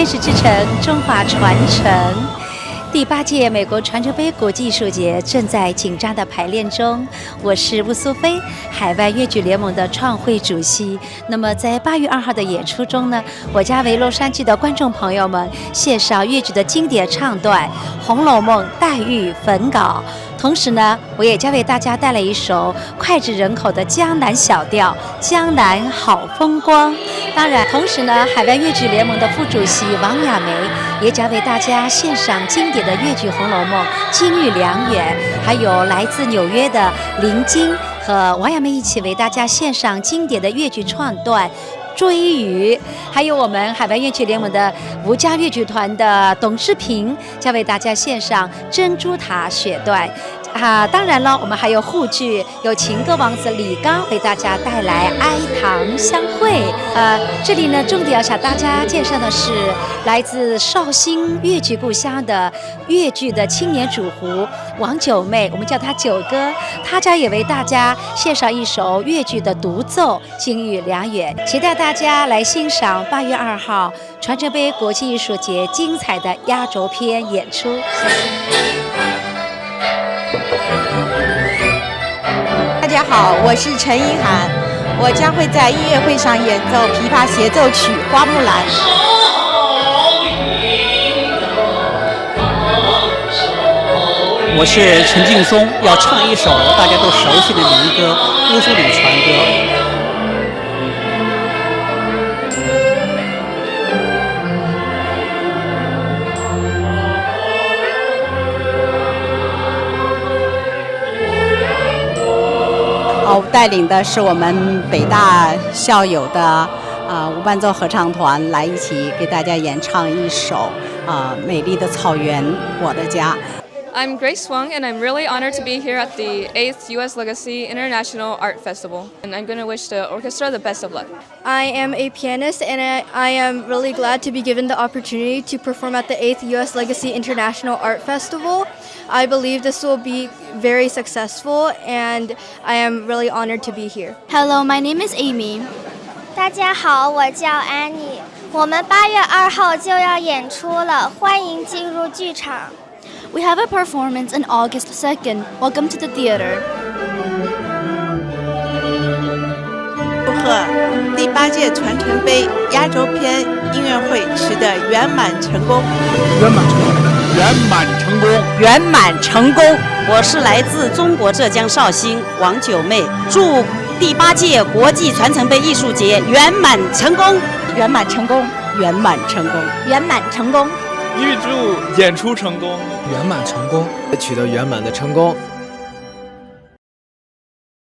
天使之城，中华传承。第8届美国传承杯国际艺术节正在紧张的排练中。我是吴苏菲，海外粤剧联盟的创会主席。那么在8月2号的演出中呢，我将为洛杉矶的观众朋友们献上粤剧的经典唱段《红楼梦》黛玉焚稿。同时呢，我也将为大家带来一首脍炙人口的江南小调《江南好风光》。当然，同时呢，海外粤剧联盟的副主席王亚梅也将为大家献上经典的粤剧《红楼梦》金玉良缘，还有来自纽约的林晶和王亚梅一起为大家献上经典的粤剧唱段追鱼，还有我们海外粤剧联盟的吴家粤剧团的董志平将为大家献上珍珠塔选段。当然了，我们还有沪剧，有情歌王子李刚为大家带来《哀堂相会》。这里呢，重点要向大家介绍的是来自绍兴粤剧故乡的粤剧的青年主胡王九妹，我们叫她九哥，她将也为大家献上一首粤剧的独奏《金玉良缘》。期待大家来欣赏8月2号传承杯国际艺术节精彩的压轴片演出。谢谢。大家好，我是陈意涵，我将会在音乐会上演奏琵琶协奏曲《花木兰》。我是陈劲松，要唱一首大家都熟悉的民歌《乌苏里船歌》。带领的是我们北大校友的无伴奏合唱团来一起给大家演唱一首美丽的草原，我的家。I'm Grace Wang, and I'm really honored to be here at the 8th U.S. Legacy International Art Festival. And I'm going to wish the orchestra the best of luck. I am a pianist, and I am really glad to be given the opportunity to perform at the 8th U.S. Legacy International Art Festival. I believe this will be very successful, and I am really honored to be here. Hello, my name is Amy. 大家好，我叫 Annie。我们8月2号就要演出了，欢迎进入剧场。We have a performance on August 2nd. Welcome to the theater. 祝贺第8届传承杯压轴片音乐会取得圆满成功。圆满成功。圆满成功。圆满成功。我是来自中国浙江绍兴王九妹，祝第8届国际传承杯艺术节圆满成功。圆满成功。圆满成功。圆满成功。预祝演出成功，圆满成功，取得圆满的成功。